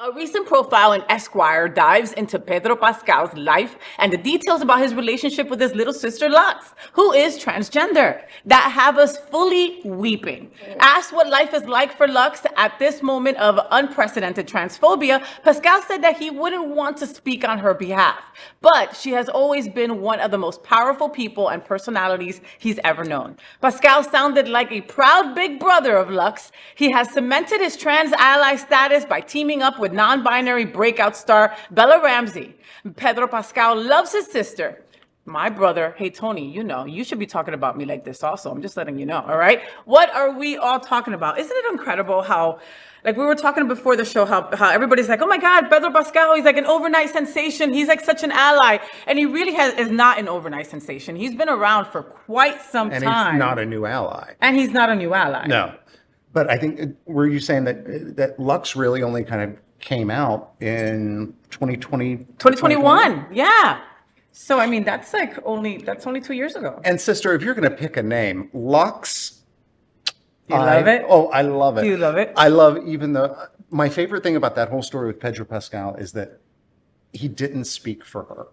A recent profile in Esquire dives into Pedro Pascal's life and the details about his relationship with his little sister Lux, who is transgender, that have us fully weeping. Asked what life is like for Lux at this moment of unprecedented transphobia, Pascal said that he wouldn't want to speak on her behalf, but she has always been one of the most powerful people and personalities he's ever known. Pascal sounded like a proud big brother of Lux. He has cemented his trans ally status by teaming up with non-binary breakout star Bella Ramsey. Pedro Pascal loves his sister. My brother, hey Tony, you should be talking about me like this also. I'm just letting you know, all right? What are we all talking about? Isn't it incredible how, like we were talking before the show, how everybody's like, oh my God, Pedro Pascal, he's like an overnight sensation. He's like such an ally. And he really is not an overnight sensation. He's been around for quite some time. And he's not a new ally. And he's not a new ally. No. But I think, were you saying that Lux really only kind of came out in 2021, yeah. So I mean, that's only 2 years ago. And sister, if you're going to pick a name, Lux. You love it? Oh, I love it. Do you love it? I love my favorite thing about that whole story with Pedro Pascal is that he didn't speak for her.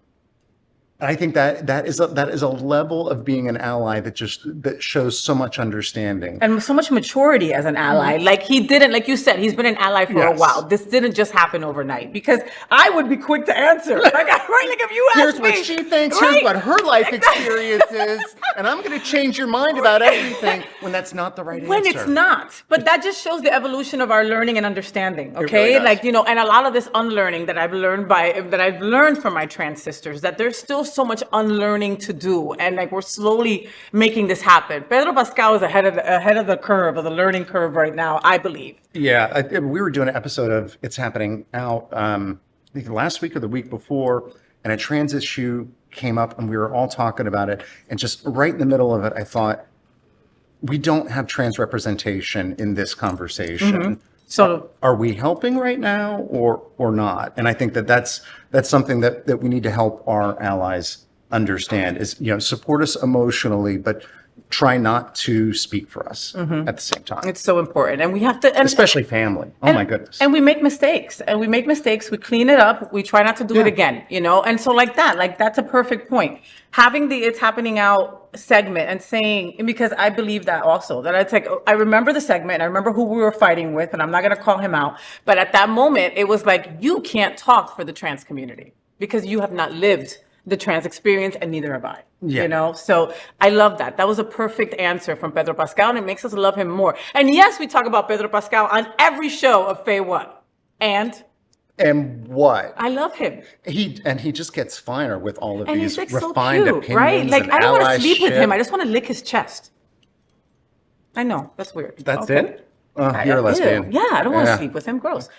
And I think that is a level of being an ally that shows so much understanding and so much maturity as an ally. Like he didn't, like you said, he's been an ally for a while. This didn't just happen overnight, because I would be quick to answer. Like if you ask here's me, what she thinks, here's what her life experience is, and I'm going to change your mind about everything when that's not the right answer. When it's not. But that just shows the evolution of our learning and understanding. Okay, really does. and a lot of this unlearning that I've learned from my trans sisters, that there's still so much unlearning to do, and like we're slowly making this happen. Pedro Pascal is ahead of the curve, of the learning curve right now, I believe. Yeah, we were doing an episode of It's Happening Out, I think last week or the week before, and a trans issue came up, and we were all talking about it. And just right in the middle of it, I thought, we don't have trans representation in this conversation. Mm-hmm. So are we helping right now or not? And I think that's something that we need to help our allies understand is, support us emotionally, but try not to speak for us at the same time. It's so important. And we have to, especially family. Oh my goodness. And we make mistakes, we clean it up. We try not to do it again, And so that's a perfect point. Having the It's Happening Out segment and saying, because I believe that also, that it's like, I remember the segment, I remember who we were fighting with, and I'm not going to call him out. But at that moment, it was like, you can't talk for the trans community because you have not lived the trans experience, and neither have I. Yeah. So I love that. That was a perfect answer from Pedro Pascal, and it makes us love him more. And yes, we talk about Pedro Pascal on every show of Faye What. And what? I love him. He just gets finer with all of and these he's refined so cute, opinions, right? Like and I don't want to sleep allyship. with him. I just want to lick his chest. I know, that's weird. That's it? You're a lesbian. Yeah, I don't want to sleep with him. Gross.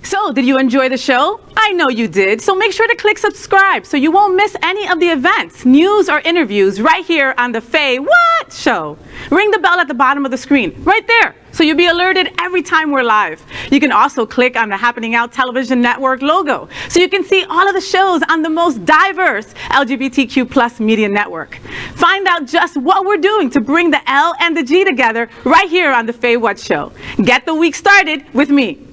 So, did you enjoy the show? I know you did. So make sure to click subscribe so you won't miss any of the events, news, or interviews right here on the Faye What Show. Ring the bell at the bottom of the screen, right there, so you'll be alerted every time we're live. You can also click on the Happening Out Television Network logo so you can see all of the shows on the most diverse LGBTQ+ media network. Find out just what we're doing to bring the L and the G together right here on the Faye What Show. Get the week started with me.